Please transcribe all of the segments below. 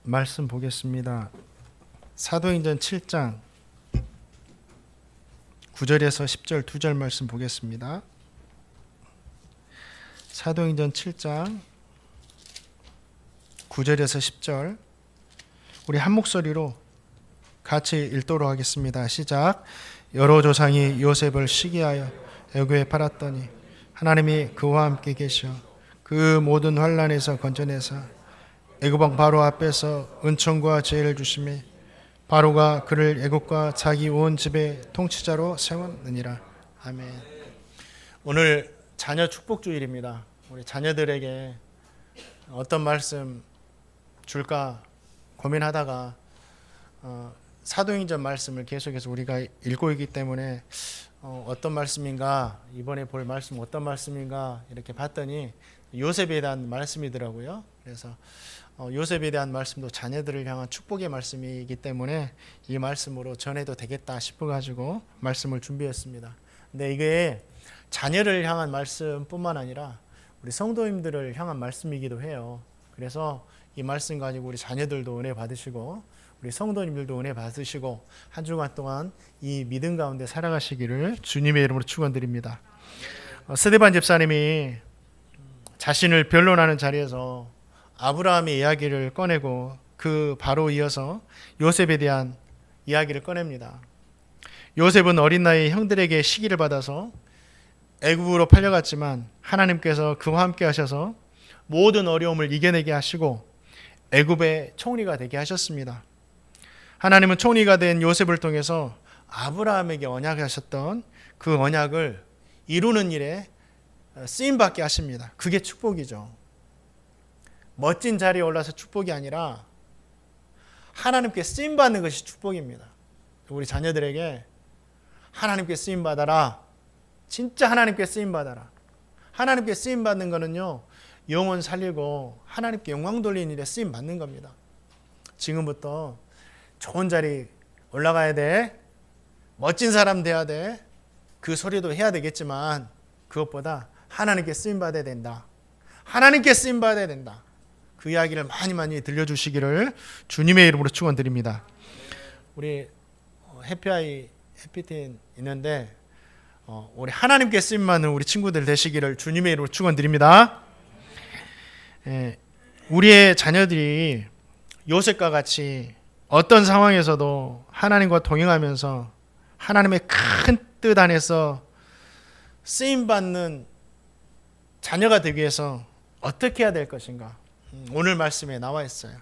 말씀 보겠습니다. 사도행전 7장 9절에서 10절 2절 말씀 보겠습니다. 사도행전 7장 9절에서 10절 우리 한 목소리로 같이 읽도록 하겠습니다. 시작. 여러 조상이 요셉을 시기하여 애굽에 팔았더니 하나님이 그와 함께 계셔 그 모든 환난에서 건져내사 애굽 왕 바로 앞에서 은총과 지혜를 주시매 바로가 그를 애굽과 자기 온 집의 통치자로 세웠느니라. 아멘. 오늘 자녀 축복 주일입니다. 우리 자녀들에게 어떤 말씀 줄까 고민하다가 사도행전 말씀을 계속해서 우리가 읽고 있기 때문에 어떤 말씀인가, 이번에 볼 말씀 어떤 말씀인가 이렇게 봤더니 요셉에 대한 말씀이더라고요. 그래서 요셉에 대한 말씀도 자녀들을 향한 축복의 말씀이기 때문에 이 말씀으로 전해도 되겠다 싶어가지고 말씀을 준비했습니다. 근데 이게 자녀를 향한 말씀뿐만 아니라 우리 성도님들을 향한 말씀이기도 해요. 그래서 이 말씀 가지고 우리 자녀들도 은혜 받으시고 우리 성도님들도 은혜 받으시고 한 주간 동안 이 믿음 가운데 살아가시기를 주님의 이름으로 축원드립니다. 스데반 집사님이 자신을 변론하는 자리에서 아브라함의 이야기를 꺼내고 그 바로 이어서 요셉에 대한 이야기를 꺼냅니다. 요셉은 어린 나이에 형들에게 시기를 받아서 애굽으로 팔려갔지만 하나님께서 그와 함께 하셔서 모든 어려움을 이겨내게 하시고 애굽의 총리가 되게 하셨습니다. 하나님은 총리가 된 요셉을 통해서 아브라함에게 언약하셨던 그 언약을 이루는 일에 쓰임받게 하십니다. 그게 축복이죠. 멋진 자리에 올라서 축복이 아니라 하나님께 쓰임받는 것이 축복입니다. 우리 자녀들에게 하나님께 쓰임받아라. 진짜 하나님께 쓰임받아라. 하나님께 쓰임받는 거는요, 영혼 살리고 하나님께 영광 돌리는 일에 쓰임받는 겁니다. 지금부터 좋은 자리 올라가야 돼. 멋진 사람 돼야 돼. 그 소리도 해야 되겠지만 그것보다 하나님께 쓰임받아야 된다. 하나님께 쓰임받아야 된다. 그 이야기를 많이 들려주시기를 주님의 이름으로 축원드립니다. 우리 해피팀 있는데 우리 하나님께 쓰임받는 우리 친구들 되시기를 주님의 이름으로 축원드립니다. 우리의 자녀들이 요셉과 같이 어떤 상황에서도 하나님과 동행하면서 하나님의 큰 뜻 안에서 쓰임받는 자녀가 되기 위해서 어떻게 해야 될 것인가? 오늘 말씀에 나와 있어요.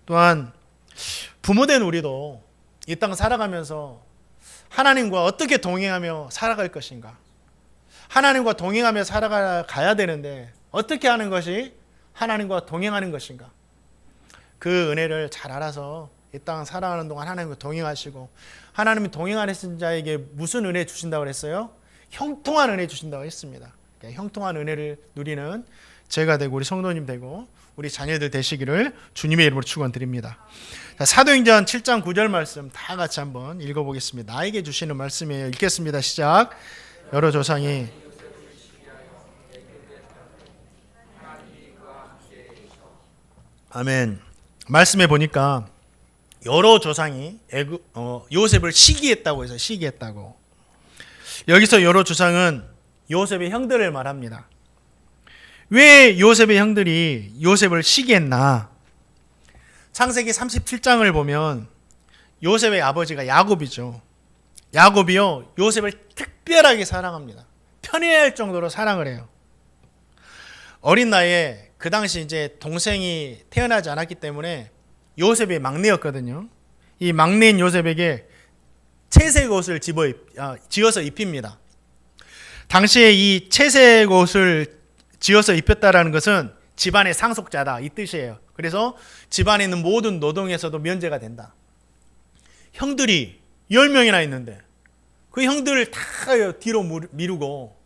또한 부모된 우리도 이 땅 살아가면서 하나님과 어떻게 동행하며 살아갈 것인가? 하나님과 동행하며 살아가야 되는데 어떻게 하는 것이 하나님과 동행하는 것인가? 그 은혜를 잘 알아서 이 땅 살아가는 동안 하나님과 동행하시고 하나님이 동행하는 자에게 무슨 은혜 주신다고 그랬어요? 형통한 은혜 주신다고 했습니다. 형통한 은혜를 누리는 제가 되고 우리 성도님 되고 우리 자녀들 되시기를 주님의 이름으로 축원드립니다. 사도행전 7장 9절 말씀 다 같이 한번 읽어보겠습니다. 나에게 주시는 말씀이에요. 읽겠습니다. 시작. 여러 조상이 아멘. 말씀해 보니까 여러 조상이 요셉을 시기했다고 해서 시기했다고. 여기서 여러 조상은 요셉의 형들을 말합니다. 왜 요셉의 형들이 요셉을 시기했나? 창세기 37장을 보면 요셉의 아버지가 야곱이죠. 야곱이요, 요셉을 특별하게 사랑합니다. 편애할 정도로 사랑을 해요. 어린 나이에 그 당시 이제 동생이 태어나지 않았기 때문에 요셉이 막내였거든요. 이 막내인 요셉에게 채색 옷을 지어서 입힙니다. 당시에 이 채색 옷을 지어서 입혔다라는 것은 집안의 상속자다 이 뜻이에요. 그래서 집안에 있는 모든 노동에서도 면제가 된다. 형들이 10명이나 있는데 그 형들을 다 뒤로 미루고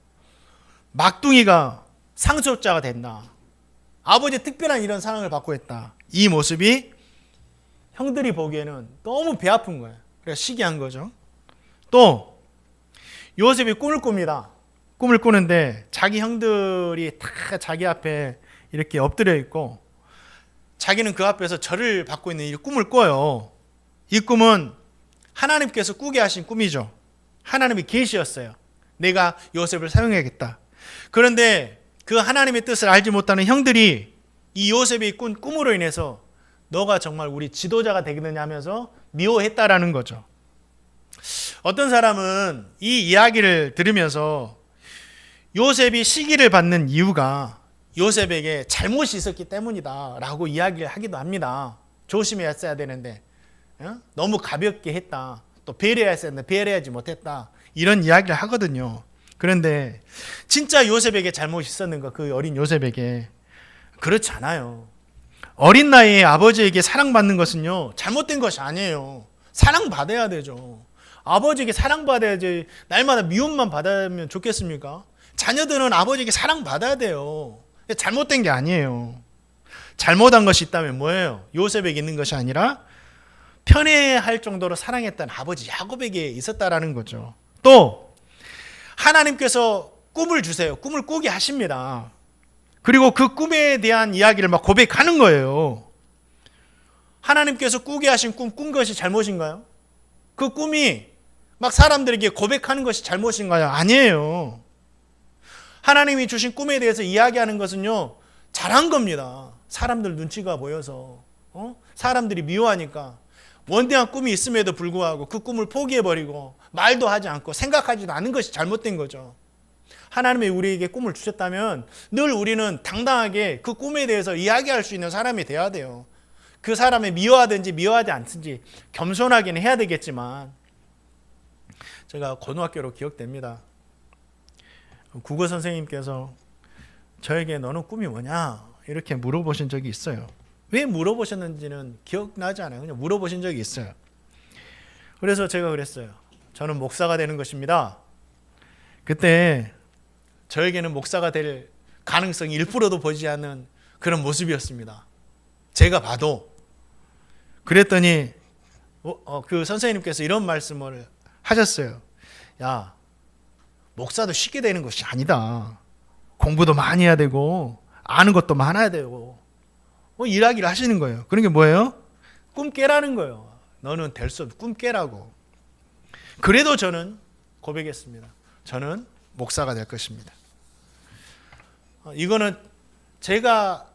막둥이가 상속자가 됐나? 아버지의 특별한 이런 사랑을 받고 있다. 이 모습이 형들이 보기에는 너무 배 아픈 거예요. 그래서 시기한 거죠. 또 요셉이 꿈을 꿉니다. 꿈을 꾸는데 자기 형들이 다 자기 앞에 이렇게 엎드려 있고 자기는 그 앞에서 절을 받고 있는 이 꿈을 꿔요. 이 꿈은 하나님께서 꾸게 하신 꿈이죠. 하나님의 계시였어요. 내가 요셉을 사용해야겠다. 그런데 그 하나님의 뜻을 알지 못하는 형들이 이 요셉이 꾼 꿈으로 인해서 너가 정말 우리 지도자가 되겠느냐 하면서 미워했다라는 거죠. 어떤 사람은 이 이야기를 들으면서 요셉이 시기를 받는 이유가 요셉에게 잘못이 있었기 때문이다 라고 이야기를 하기도 합니다. 조심했어야 되는데 너무 가볍게 했다. 또 배려했어야 했는데 배려하지 못했다. 이런 이야기를 하거든요. 그런데 진짜 요셉에게 잘못이 있었는가? 그 어린 요셉에게. 그렇지 않아요. 어린 나이에 아버지에게 사랑받는 것은요, 잘못된 것이 아니에요. 사랑받아야 되죠. 아버지에게 사랑받아야지 날마다 미움만 받으면 좋겠습니까? 자녀들은 아버지에게 사랑받아야 돼요. 잘못된 게 아니에요. 잘못한 것이 있다면 뭐예요? 요셉에게 있는 것이 아니라 편애할 정도로 사랑했던 아버지 야곱에게 있었다라는 거죠. 또 하나님께서 꿈을 주세요. 꿈을 꾸게 하십니다. 그리고 그 꿈에 대한 이야기를 막 고백하는 거예요. 하나님께서 꾸게 하신 꿈, 꾼 것이 잘못인가요? 그 꿈이 막 사람들에게 고백하는 것이 잘못인가요? 아니에요. 하나님이 주신 꿈에 대해서 이야기하는 것은요, 잘한 겁니다. 사람들 눈치가 보여서 사람들이 미워하니까 원대한 꿈이 있음에도 불구하고 그 꿈을 포기해버리고 말도 하지 않고 생각하지도 않은 것이 잘못된 거죠. 하나님이 우리에게 꿈을 주셨다면 늘 우리는 당당하게 그 꿈에 대해서 이야기할 수 있는 사람이 되어야 돼요. 그 사람이 미워하든지 미워하지 않든지 겸손하게는 해야 되겠지만, 제가 고등학교로 기억됩니다. 국어 선생님께서 저에게 너는 꿈이 뭐냐? 이렇게 물어보신 적이 있어요. 왜 물어보셨는지는 기억나지 않아요. 그냥 물어보신 적이 있어요. 그래서 제가 그랬어요. 저는 목사가 되는 것입니다. 그때 저에게는 목사가 될 가능성이 1%도 보이지 않는 그런 모습이었습니다. 제가 봐도. 그랬더니 그 선생님께서 이런 말씀을 하셨어요. 야, 목사도 쉽게 되는 것이 아니다. 공부도 많이 해야 되고 아는 것도 많아야 되고 이야기를 하시는 거예요. 그런 게 뭐예요? 꿈 깨라는 거예요. 너는 될 수 없어. 꿈 깨라고. 그래도 저는 고백했습니다. 저는 목사가 될 것입니다. 이거는 제가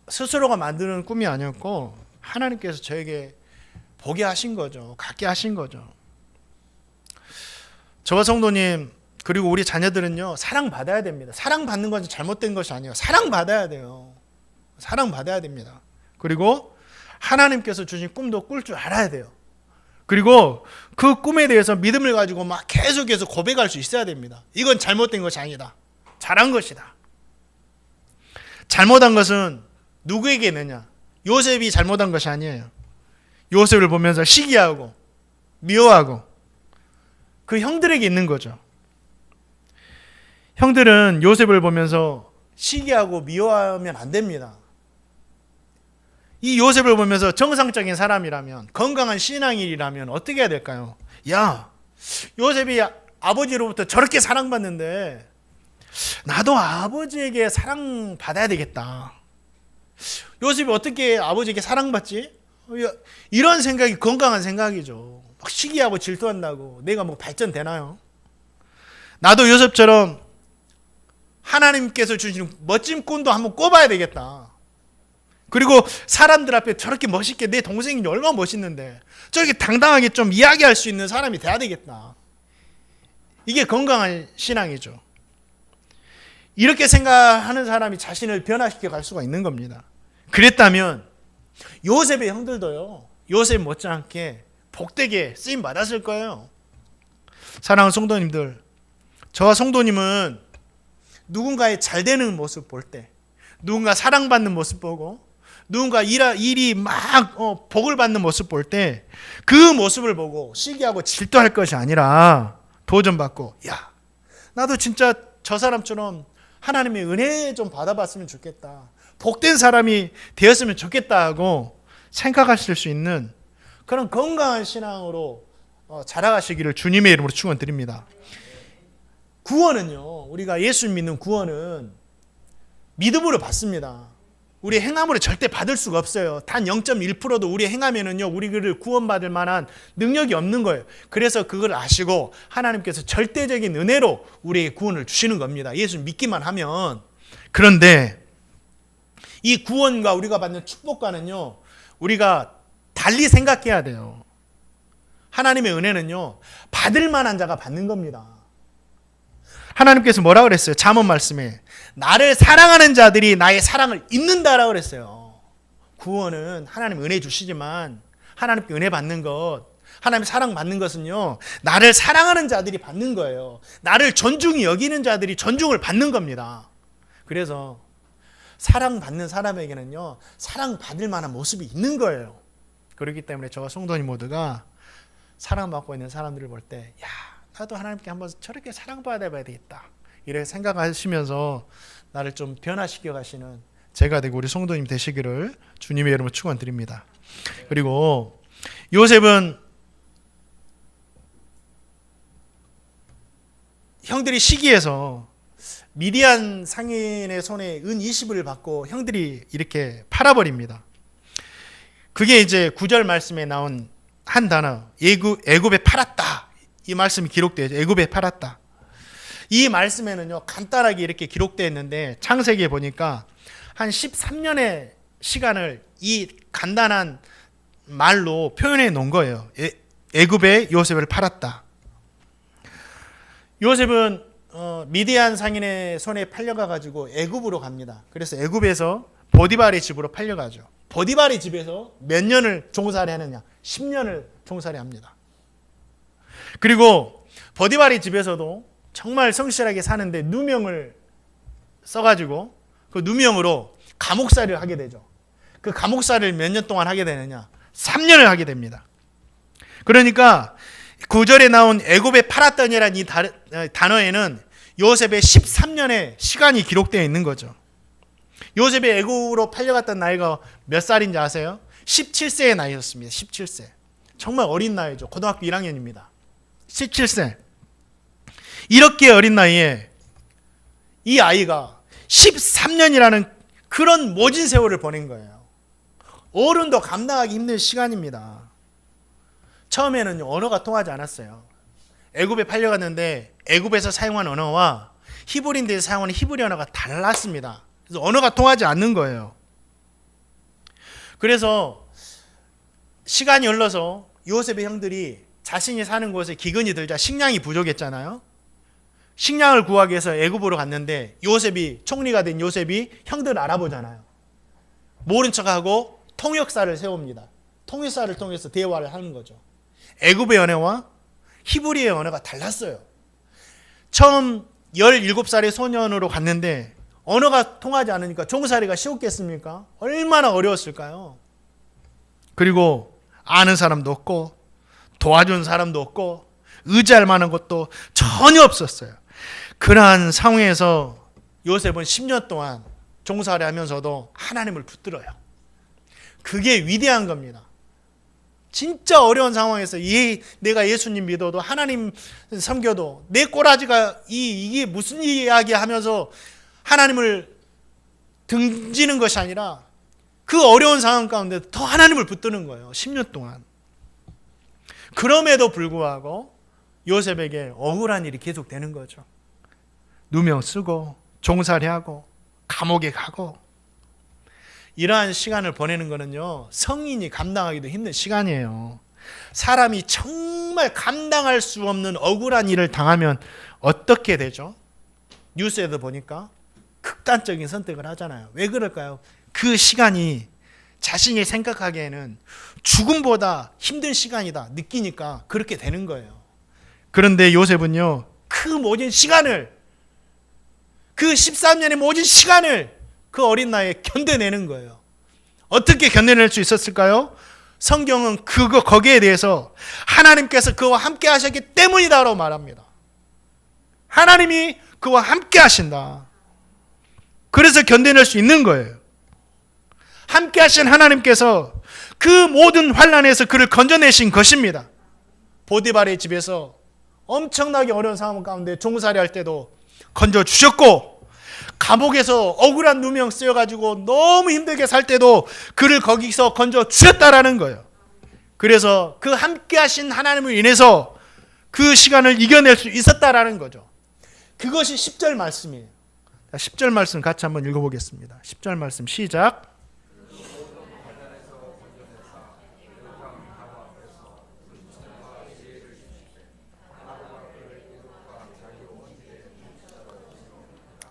스스로가 만드는 꿈이 아니었고 하나님께서 저에게 보게 하신 거죠. 갖게 하신 거죠. 저와 성도님 그리고 우리 자녀들은요, 사랑받아야 됩니다. 사랑받는 것은 잘못된 것이 아니에요. 사랑받아야 돼요. 사랑받아야 됩니다. 그리고 하나님께서 주신 꿈도 꿀 줄 알아야 돼요. 그리고 그 꿈에 대해서 믿음을 가지고 막 계속해서 고백할 수 있어야 됩니다. 이건 잘못된 것이 아니다. 잘한 것이다. 잘못한 것은 누구에게 있느냐? 요셉이 잘못한 것이 아니에요. 요셉을 보면서 시기하고 미워하고 그 형들에게 있는 거죠. 형들은 요셉을 보면서 시기하고 미워하면 안 됩니다. 이 요셉을 보면서 정상적인 사람이라면, 건강한 신앙인이라면 어떻게 해야 될까요? 야, 요셉이 아버지로부터 저렇게 사랑받는데 나도 아버지에게 사랑받아야 되겠다. 요셉이 어떻게 아버지에게 사랑받지? 이런 생각이 건강한 생각이죠. 막 시기하고 질투한다고 내가 뭐 발전되나요? 나도 요셉처럼 하나님께서 주신 멋진 꿈도 한번 꿔봐야 되겠다. 그리고 사람들 앞에 저렇게 멋있게, 내 동생이 얼마나 멋있는데 저렇게 당당하게 좀 이야기할 수 있는 사람이 돼야 되겠다. 이게 건강한 신앙이죠. 이렇게 생각하는 사람이 자신을 변화시켜 갈 수가 있는 겁니다. 그랬다면 요셉의 형들도요, 요셉 못지않게 복되게 쓰임 받았을 거예요. 사랑하는 성도님들, 저와 성도님은 누군가의 잘 되는 모습 볼 때, 누군가 사랑받는 모습 보고, 누군가 일이 막 복을 받는 모습 볼 때 그 모습을 보고 시기하고 질투할 것이 아니라 도전받고, 야, 나도 진짜 저 사람처럼 하나님의 은혜 좀 받아봤으면 좋겠다. 복된 사람이 되었으면 좋겠다 하고 생각하실 수 있는 그런 건강한 신앙으로 자라가시기를 주님의 이름으로 축원드립니다. 구원은요, 우리가 예수 믿는 구원은 믿음으로 받습니다. 우리 행함으로 절대 받을 수가 없어요. 단 0.1%도 우리 행하면은요, 우리를 구원받을 만한 능력이 없는 거예요. 그래서 그걸 아시고 하나님께서 절대적인 은혜로 우리에게 구원을 주시는 겁니다. 예수 믿기만 하면. 그런데 이 구원과 우리가 받는 축복과는요, 우리가 달리 생각해야 돼요. 하나님의 은혜는요, 받을 만한 자가 받는 겁니다. 하나님께서 뭐라 그랬어요? 잠언 말씀에 나를 사랑하는 자들이 나의 사랑을 잊는다라고 그랬어요. 구원은 하나님 은혜 주시지만 하나님께 은혜 받는 것, 하나님 사랑 받는 것은요, 나를 사랑하는 자들이 받는 거예요. 나를 존중히 여기는 자들이 존중을 받는 겁니다. 그래서 사랑받는 사람에게는요, 사랑받을 만한 모습이 있는 거예요. 그렇기 때문에 저와 성도님 모두가 사랑받고 있는 사람들을 볼 때, 야, 나도 하나님께 한번 저렇게 사랑받아봐야 되겠다, 이렇게 생각하시면서 나를 좀 변화시켜 가시는 제가 되고 우리 성도님 되시기를 주님의 이름으로 축원드립니다. 그리고 요셉은 형들이 시기해서 미디안 상인의 손에 은 20을 받고 형들이 이렇게 팔아버립니다. 그게 이제 9절 말씀에 나온 한 단어, 애굽에 팔았다, 이 말씀이 기록되죠. 애굽에 팔았다. 이 말씀에는요, 간단하게 이렇게 기록되어 있는데 창세기에 보니까 한 13년의 시간을 이 간단한 말로 표현해 놓은 거예요. 애굽에 요셉을 팔았다. 요셉은 미디안 상인의 손에 팔려가 가지고 애굽으로 갑니다. 그래서 애굽에서 보디발의 집으로 팔려가죠. 보디발의 집에서 몇 년을 종살이 하느냐? 10년을 종살이 합니다. 그리고 보디발의 집에서도 정말 성실하게 사는데 누명을 써가지고 그 누명으로 감옥살이를 하게 되죠. 그 감옥살이를 몇 년 동안 하게 되느냐? 3년을 하게 됩니다. 그러니까 9절에 나온 애굽에 팔았더니라는 이 단어에는 요셉의 13년의 시간이 기록되어 있는 거죠. 요셉이 애굽으로 팔려갔던 나이가 몇 살인지 아세요? 17세의 나이였습니다. 17세. 정말 어린 나이죠. 고등학교 1학년입니다. 17세. 이렇게 어린 나이에 이 아이가 13년이라는 그런 모진 세월을 보낸 거예요. 어른도 감당하기 힘든 시간입니다. 처음에는 언어가 통하지 않았어요. 애굽에 팔려갔는데 애굽에서 사용한 언어와 히브리인들이 사용하는 히브리 언어가 달랐습니다. 그래서 언어가 통하지 않는 거예요. 그래서 시간이 흘러서 요셉의 형들이 자신이 사는 곳에 기근이 들자 식량이 부족했잖아요. 식량을 구하기 위해서 애굽으로 갔는데 요셉이, 총리가 된 요셉이 형들을 알아보잖아요. 모른 척하고 통역사를 세웁니다. 통역사를 통해서 대화를 하는 거죠. 애굽의 언어와 히브리의 언어가 달랐어요. 처음 17살의 소년으로 갔는데 언어가 통하지 않으니까 종살이가 쉬웠겠습니까? 얼마나 어려웠을까요? 그리고 아는 사람도 없고 도와준 사람도 없고 의지할 만한 것도 전혀 없었어요. 그러한 상황에서 요셉은 10년 동안 종살이 하면서도 하나님을 붙들어요. 그게 위대한 겁니다. 진짜 어려운 상황에서 내가 예수님 믿어도 하나님 섬겨도 내 꼬라지가 이게 무슨 이야기 하면서 하나님을 등지는 것이 아니라 그 어려운 상황 가운데 더 하나님을 붙드는 거예요. 10년 동안. 그럼에도 불구하고 요셉에게 억울한 일이 계속되는 거죠. 누명 쓰고 종살이하고 감옥에 가고 이러한 시간을 보내는 거는요, 성인이 감당하기도 힘든 시간이에요. 사람이 정말 감당할 수 없는 억울한 일을 당하면 어떻게 되죠? 뉴스에도 보니까 극단적인 선택을 하잖아요. 왜 그럴까요? 그 시간이 자신이 생각하기에는 죽음보다 힘든 시간이다 느끼니까 그렇게 되는 거예요. 그런데 요셉은요, 그 모든 시간을, 그 13년의 모든 시간을 그 어린 나이에 견뎌내는 거예요. 어떻게 견뎌낼 수 있었을까요? 성경은 거기에 대해서 하나님께서 그와 함께 하셨기 때문이다라고 말합니다. 하나님이 그와 함께 하신다. 그래서 견뎌낼 수 있는 거예요. 함께 하신 하나님께서 그 모든 환난에서 그를 건져내신 것입니다. 보디발의 집에서 엄청나게 어려운 상황 가운데 종살이 할 때도 건져주셨고, 감옥에서 억울한 누명 쓰여가지고 너무 힘들게 살 때도 그를 거기서 건져 주셨다라는 거예요. 그래서 그 함께 하신 하나님을 인해서 그 시간을 이겨낼 수 있었다라는 거죠. 그것이 10절 말씀이에요. 10절 말씀 같이 한번 읽어보겠습니다. 10절 말씀 시작.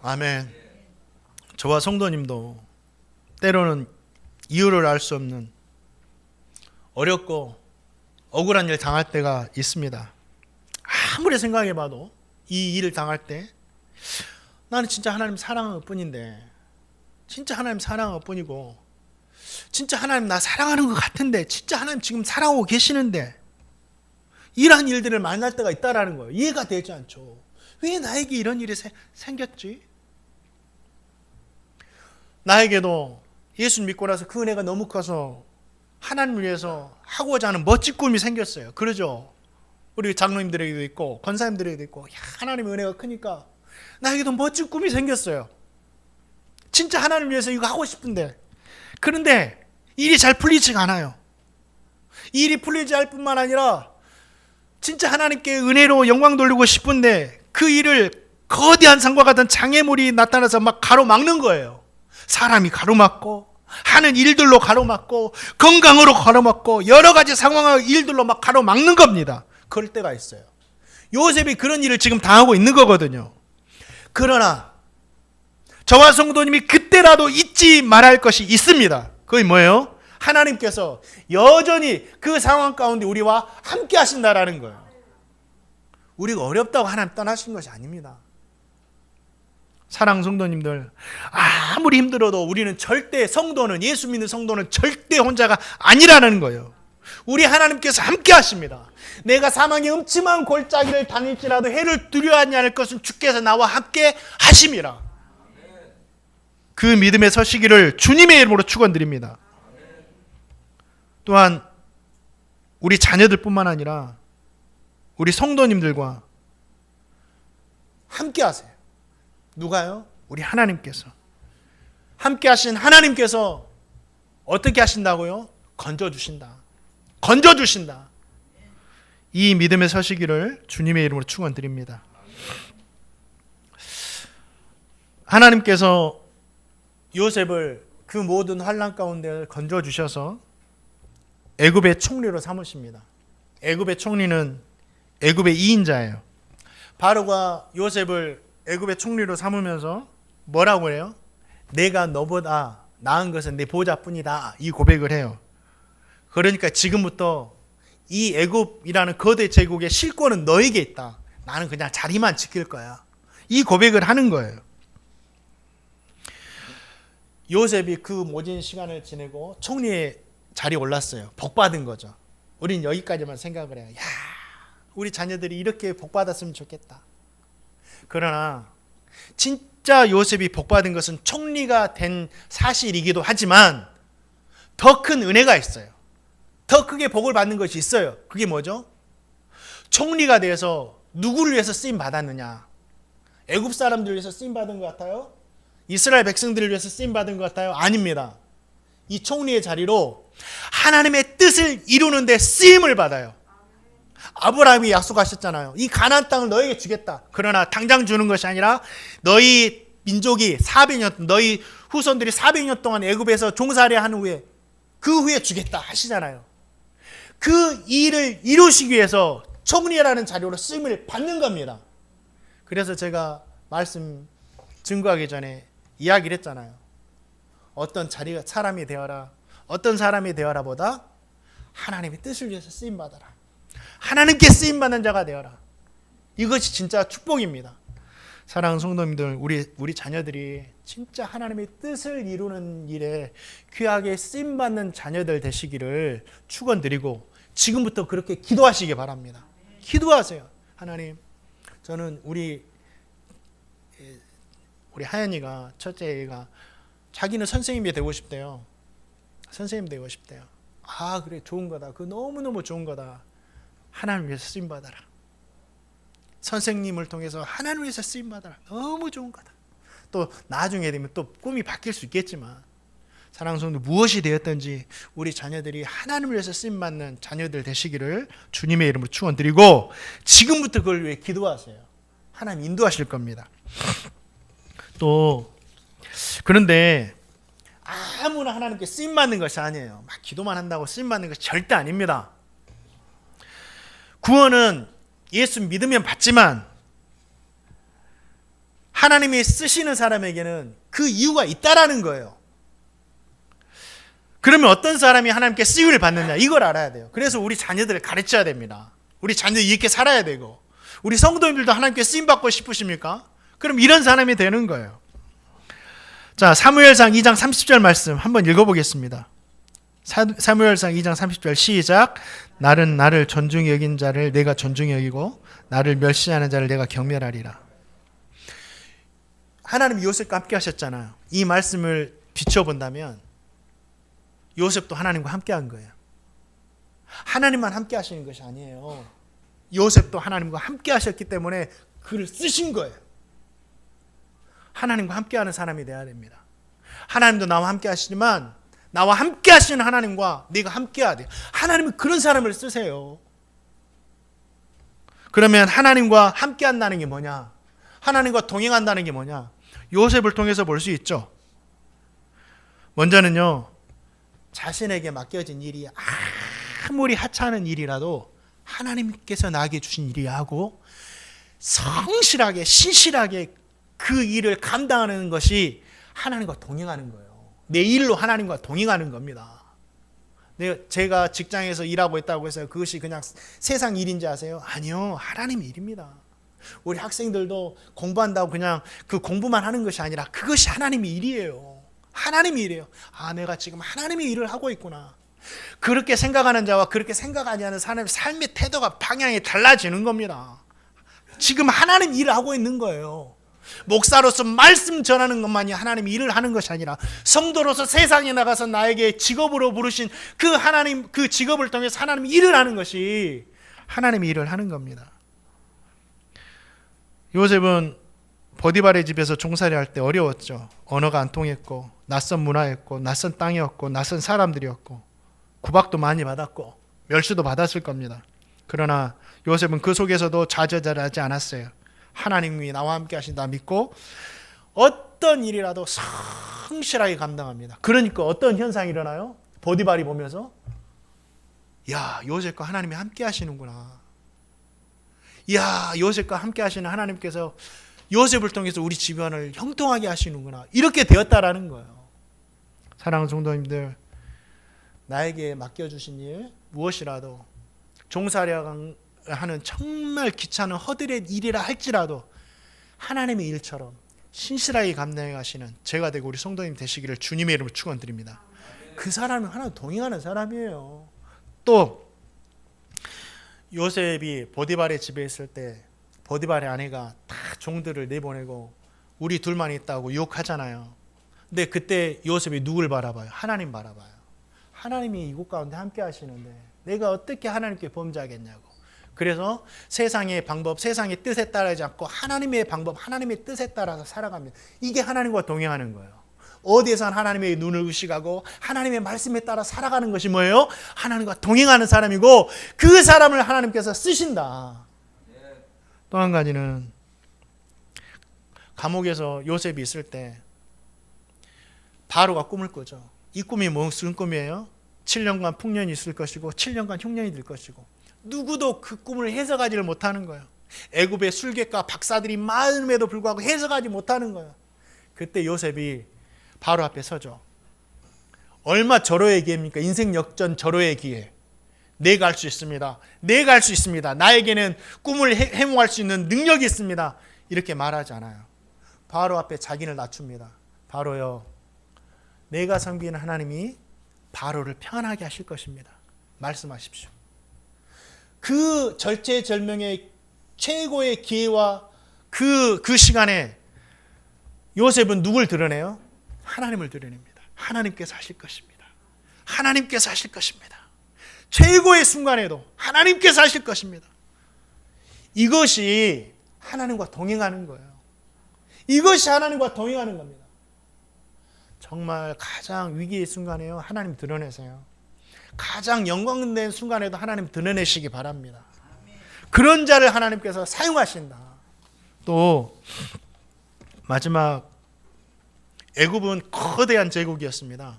아멘. 저와 성도님도 때로는 이유를 알 수 없는 어렵고 억울한 일 당할 때가 있습니다. 아무리 생각해봐도 이 일을 당할 때 나는 진짜 하나님 사랑한 것 뿐인데, 진짜 하나님 사랑한 것 뿐이고, 진짜 하나님 나 사랑하는 것 같은데, 진짜 하나님 지금 사랑하고 계시는데, 이러한 일들을 만날 때가 있다라는 거예요. 이해가 되지 않죠. 왜 나에게 이런 일이 생겼지? 나에게도 예수 믿고 나서 그 은혜가 너무 커서 하나님을 위해서 하고자 하는 멋진 꿈이 생겼어요. 그러죠? 우리 장로님들에게도 있고 권사님들에게도 있고, 하나님의 은혜가 크니까 나에게도 멋진 꿈이 생겼어요. 진짜 하나님을 위해서 이거 하고 싶은데, 그런데 일이 잘 풀리지가 않아요. 일이 풀리지 않을 뿐만 아니라 진짜 하나님께 은혜로 영광 돌리고 싶은데 그 일을 거대한 산과 같은 장애물이 나타나서 막 가로막는 거예요. 사람이 가로막고, 하는 일들로 가로막고, 건강으로 가로막고, 여러 가지 상황과 일들로 막 가로막는 겁니다. 그럴 때가 있어요. 요셉이 그런 일을 지금 당하고 있는 거거든요. 그러나 저와 성도님이 그때라도 잊지 말아야 할 것이 있습니다. 그게 뭐예요? 하나님께서 여전히 그 상황 가운데 우리와 함께 하신다라는 거예요. 우리가 어렵다고 하나님 떠나신 것이 아닙니다. 사랑 성도님들, 아무리 힘들어도 우리는 절대, 성도는, 예수 믿는 성도는 절대 혼자가 아니라는 거예요. 우리 하나님께서 함께 하십니다. 내가 사망의 음침한 골짜기를 다닐지라도 해를 두려워하지 않을 것은 주께서 나와 함께 하심이라. 그 믿음에 서시기를 주님의 이름으로 축원드립니다. 또한 우리 자녀들뿐만 아니라 우리 성도님들과 함께 하세요. 누가요? 우리 하나님께서. 함께 하신 하나님께서 어떻게 하신다고요? 건져주신다. 건져주신다. 이 믿음에 서시기를 주님의 이름으로 축원드립니다. 하나님께서 요셉을 그 모든 환난 가운데 건져주셔서 애굽의 총리로 삼으십니다. 애굽의 총리는 애굽의 2인자예요. 바로가 요셉을 애굽의 총리로 삼으면서 뭐라고 해요? 내가 너보다 나은 것은 내 보좌뿐이다, 이 고백을 해요. 그러니까 지금부터 이 애굽이라는 거대 제국의 실권은 너에게 있다. 나는 그냥 자리만 지킬 거야. 이 고백을 하는 거예요. 요셉이 그 모진 시간을 지내고 총리의 자리에 올랐어요. 복 받은 거죠. 우린 여기까지만 생각을 해요. 야, 우리 자녀들이 이렇게 복 받았으면 좋겠다. 그러나 진짜 요셉이 복 받은 것은 총리가 된 사실이기도 하지만 더 큰 은혜가 있어요. 더 크게 복을 받는 것이 있어요. 그게 뭐죠? 총리가 돼서 누구를 위해서 쓰임 받았느냐? 애굽 사람들을 위해서 쓰임 받은 것 같아요? 이스라엘 백성들을 위해서 쓰임 받은 것 같아요? 아닙니다. 이 총리의 자리로 하나님의 뜻을 이루는 데 쓰임을 받아요. 아브라함이 약속하셨잖아요. 이 가나안 땅을 너에게 주겠다. 그러나 당장 주는 것이 아니라 너희 민족이 400년, 너희 후손들이 400년 동안 애굽에서 종살이 한 후에 그 후에 주겠다 하시잖아요. 그 일을 이루시기 위해서 총리라는 자료로 쓰임을 받는 겁니다. 그래서 제가 말씀 증거하기 전에 이야기를 했잖아요. 어떤 자리가 사람이 되어라, 어떤 사람이 되어라 보다 하나님의 뜻을 위해서 쓰임 받아라. 하나님께 쓰임 받는 자가 되어라. 이것이 진짜 축복입니다. 사랑하는 성도님들, 우리 자녀들이 진짜 하나님의 뜻을 이루는 일에 귀하게 쓰임 받는 자녀들 되시기를 축원드리고 지금부터 그렇게 기도하시기 바랍니다. 기도하세요. 하나님, 저는 우리 하연이가, 첫째 애가 자기는 선생님이 되고 싶대요. 선생님 되고 싶대요. 아, 그래, 좋은 거다. 그 너무너무 좋은 거다. 하나님 위해서 쓰임 받아라. 선생님을 통해서 하나님 위해서 쓰임 받아라. 너무 좋은 거다. 또 나중에 되면 또 꿈이 바뀔 수 있겠지만, 사랑하는 성도, 무엇이 되었든지 우리 자녀들이 하나님을 위해서 쓰임받는 자녀들 되시기를 주님의 이름으로 축원드리고, 지금부터 그걸 위해 기도하세요. 하나님 인도하실 겁니다. 또 그런데 아무나 하나님께 쓰임받는 것이 아니에요. 막 기도만 한다고 쓰임받는 것이 절대 아닙니다. 구원은 예수 믿으면 받지만 하나님이 쓰시는 사람에게는 그 이유가 있다라는 거예요. 그러면 어떤 사람이 하나님께 쓰임을 받느냐, 이걸 알아야 돼요. 그래서 우리 자녀들을 가르쳐야 됩니다. 우리 자녀들이 이렇게 살아야 되고, 우리 성도님들도 하나님께 쓰임받고 싶으십니까? 그럼 이런 사람이 되는 거예요. 자, 사무엘상 2장 30절 말씀 한번 읽어보겠습니다. 사무엘상 2장 30절 시작. 나를 존중히 여긴 자를 내가 존중히 여기고 나를 멸시하는 자를 내가 경멸하리라. 하나님이 요셉과 함께 하셨잖아요. 이 말씀을 비춰본다면 요셉도 하나님과 함께 한 거예요. 하나님만 함께 하시는 것이 아니에요. 요셉도 하나님과 함께 하셨기 때문에 그를 쓰신 거예요. 하나님과 함께 하는 사람이 되어야 됩니다. 하나님도 나와 함께 하시지만 나와 함께 하시는 하나님과 네가 함께 해야 돼요. 하나님은 그런 사람을 쓰세요. 그러면 하나님과 함께 한다는 게 뭐냐? 하나님과 동행한다는 게 뭐냐? 요셉을 통해서 볼 수 있죠. 먼저는요, 자신에게 맡겨진 일이 아무리 하찮은 일이라도 하나님께서 나에게 주신 일이야 하고 성실하게 신실하게 그 일을 감당하는 것이 하나님과 동행하는 거예요. 내 일로 하나님과 동행하는 겁니다. 제가 직장에서 일하고 있다고 해서 그것이 그냥 세상 일인지 아세요? 아니요, 하나님의 일입니다. 우리 학생들도 공부한다고 그냥 그 공부만 하는 것이 아니라 그것이 하나님의 일이에요. 하나님의 일이에요. 내가 지금 하나님의 일을 하고 있구나. 그렇게 생각하는 자와 그렇게 생각하지 않는 사람의 삶의 태도가 방향이 달라지는 겁니다. 지금 하나님 일을 하고 있는 거예요. 목사로서 말씀 전하는 것만이 하나님의 일을 하는 것이 아니라 성도로서 세상에 나가서 나에게 직업으로 부르신 그 하나님, 그 직업을 통해서 하나님의 일을 하는 것이 하나님의 일을 하는 겁니다. 요셉은 보디발의 집에서 종살이 할 때 어려웠죠. 언어가 안 통했고 낯선 문화였고 낯선 땅이었고 낯선 사람들이었고 구박도 많이 받았고 멸시도 받았을 겁니다. 그러나 요셉은 그 속에서도 좌절하지 않았어요. 하나님이 나와 함께 하신다 믿고 어떤 일이라도 성실하게 감당합니다. 그러니까 어떤 현상이 일어나요? 보디발이 보면서 야, 요셉과 하나님이 함께 하시는구나. 야, 요셉과 함께 하시는 하나님께서 요셉을 통해서 우리 집안을 형통하게 하시는구나. 이렇게 되었다라는 거예요. 사랑하는 성도님들, 나에게 맡겨주신 일 무엇이라도 종사하는 정말 귀찮은 허들의 일이라 할지라도 하나님의 일처럼 신실하게 감당해 가시는 제가 되고 우리 성도님 되시기를 주님의 이름으로 축원드립니다. 그 사람은 하나님 동행하는 사람이에요. 또 요셉이 보디발의 집에 있을 때 보디발의 아내가 다 종들을 내보내고 우리 둘만 있다고 유혹하잖아요. 근데 그때 요셉이 누굴 바라봐요? 하나님 바라봐요. 하나님이 이곳 가운데 함께 하시는데 내가 어떻게 하나님께 범죄하겠냐고. 그래서 세상의 방법, 세상의 뜻에 따르지 않고 하나님의 방법, 하나님의 뜻에 따라서 살아갑니다. 이게 하나님과 동행하는 거예요. 어디에선 하나님의 눈을 의식하고 하나님의 말씀에 따라 살아가는 것이 뭐예요? 하나님과 동행하는 사람이고 그 사람을 하나님께서 쓰신다. 또 한 가지는 감옥에서 요셉이 있을 때 바로가 꿈을 꾸죠. 이 꿈이 무슨 꿈이에요? 7년간 풍년이 있을 것이고 7년간 흉년이 될 것이고 누구도 그 꿈을 해석하지를 못하는 거예요. 애굽의 술객과 박사들이 많음에도 불구하고 해석하지 못하는 거예요. 그때 요셉이 바로 앞에 서죠. 얼마 절호의 기회입니까? 인생 역전 절호의 기회. 내가 할 수 있습니다. 내가 할 수 있습니다. 나에게는 꿈을 해몽할 수 있는 능력이 있습니다. 이렇게 말하지 않아요. 바로 앞에 자기를 낮춥니다. 바로요, 내가 섬기는 하나님이 바로를 편하게 하실 것입니다. 말씀하십시오. 그 절체절명의 최고의 기회와 그 시간에 요셉은 누굴 드러내요? 하나님을 드러냅니다. 하나님께서 하실 것입니다. 하나님께서 하실 것입니다. 최고의 순간에도 하나님께서 하실 것입니다. 이것이 하나님과 동행하는 거예요. 이것이 하나님과 동행하는 겁니다. 정말 가장 위기의 순간에요, 하나님 드러내세요. 가장 영광된 순간에도 하나님 드러내시기 바랍니다. 그런 자를 하나님께서 사용하신다. 또 마지막, 애굽은 거대한 제국이었습니다.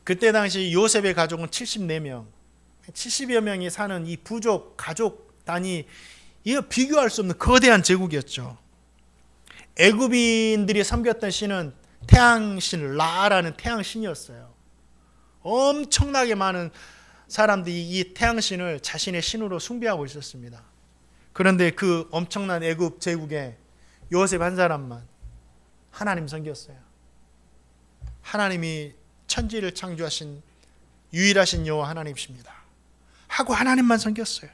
그때 당시 요셉의 가족은 74명, 70여 명이 사는 이 부족, 가족 단위, 이거 비교할 수 없는 거대한 제국이었죠. 애굽인들이 섬겼던 신은 태양신 라라는 태양신이었어요. 엄청나게 많은 사람들이 이 태양신을 자신의 신으로 숭배하고 있었습니다. 그런데 그 엄청난 애굽 제국에 요셉 한 사람만 하나님 섬겼어요. 하나님이 천지를 창조하신 유일하신 여호와 하나님이십니다 하고 하나님만 섬겼어요.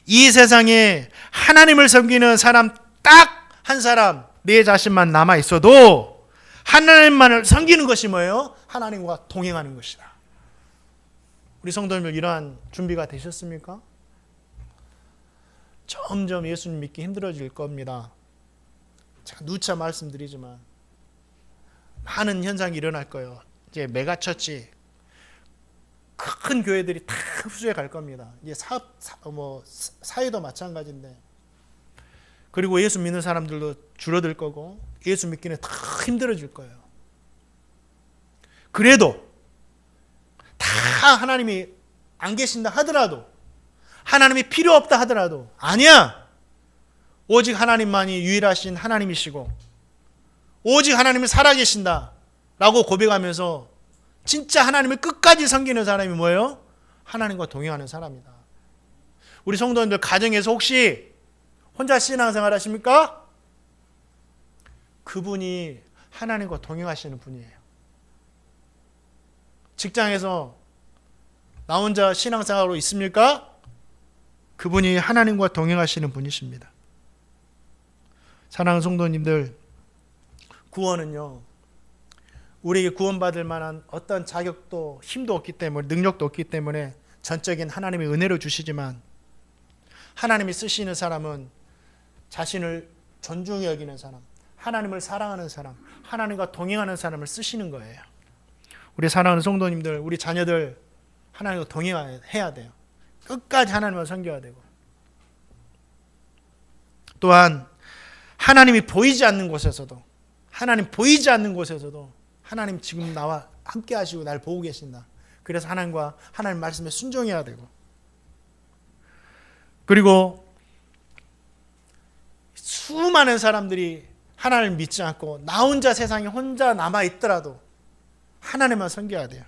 이 세상에 하나님을 섬기는 사람 딱 한 사람, 내 자신만 남아 있어도 하나님만을 섬기는 것이 뭐예요? 하나님과 동행하는 것이다. 우리 성도님들 이러한 준비가 되셨습니까? 점점 예수님 믿기 힘들어질 겁니다. 제가 누차 말씀드리지만 많은 현상이 일어날 거예요. 이제 메가처치, 큰 교회들이 다 흡수해 갈 겁니다. 이제 사회도 마찬가지인데, 그리고 예수 믿는 사람들도 줄어들 거고 예수 믿기는 더 힘들어질 거예요. 그래도 다 하나님이 안 계신다 하더라도, 하나님이 필요 없다 하더라도, 아니야, 오직 하나님만이 유일하신 하나님이시고 오직 하나님이 살아계신다 라고 고백하면서 진짜 하나님을 끝까지 섬기는 사람이 뭐예요? 하나님과 동행하는 사람이다. 우리 성도님들 가정에서 혹시 혼자 신앙생활 하십니까? 그분이 하나님과 동행하시는 분이에요. 직장에서 나 혼자 신앙생활로 있습니까? 그분이 하나님과 동행하시는 분이십니다. 사랑하는 성도님들, 구원은요, 우리에게 구원받을 만한 어떤 자격도 힘도 없기 때문에, 능력도 없기 때문에 전적인 하나님의 은혜로 주시지만, 하나님이 쓰시는 사람은 자신을 존중히 여기는 사람, 하나님을 사랑하는 사람, 하나님과 동행하는 사람을 쓰시는 거예요. 우리 사랑하는 성도님들, 우리 자녀들 하나님과 동행해야 돼요. 끝까지 하나님을 섬겨야 되고, 또한 하나님이 보이지 않는 곳에서도, 하나님 보이지 않는 곳에서도 하나님 지금 나와 함께 하시고 날 보고 계신다. 그래서 하나님과 하나님 말씀에 순종해야 되고, 그리고 수많은 사람들이 하나님을 믿지 않고 나 혼자 세상에 혼자 남아 있더라도 하나님만 섬겨야 돼요.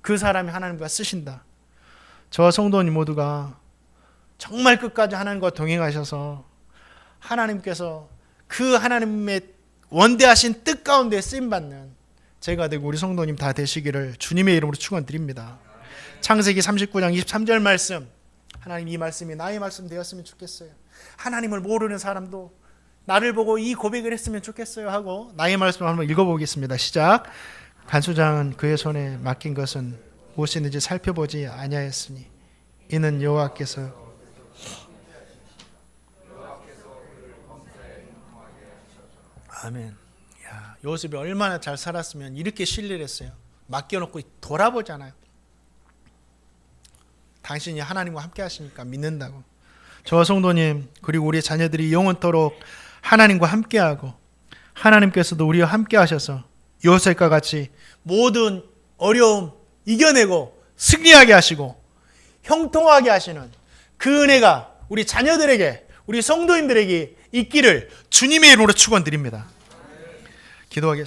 그 사람이 하나님과 쓰신다. 저와 성도님 모두가 정말 끝까지 하나님과 동행하셔서 하나님께서 그 하나님의 원대하신 뜻 가운데 쓰임받는 제가 되고 우리 성도님 다 되시기를 주님의 이름으로 축원드립니다. 창세기 39장 23절 말씀, 하나님 이 말씀이 나의 말씀 되었으면 좋겠어요. 하나님을 모르는 사람도 나를 보고 이 고백을 했으면 좋겠어요 하고 나의 말씀을 한번 읽어보겠습니다. 시작. 간수장은 그의 손에 맡긴 것은 무엇이든지 살펴보지 아니하였으니 이는 여호와께서 아멘. 야, 요셉이 얼마나 잘 살았으면 이렇게 신뢰를 했어요. 맡겨놓고 돌아보잖아요. 당신이 하나님과 함께 하시니까 믿는다고. 저와 성도님, 그리고 우리 자녀들이 영원토록 하나님과 함께하고 하나님께서도 우리와 함께 하셔서 요셉과 같이 모든 어려움 이겨내고 승리하게 하시고 형통하게 하시는 그 은혜가 우리 자녀들에게, 우리 성도님들에게 있기를 주님의 이름으로 축원드립니다. 기도하겠습니다.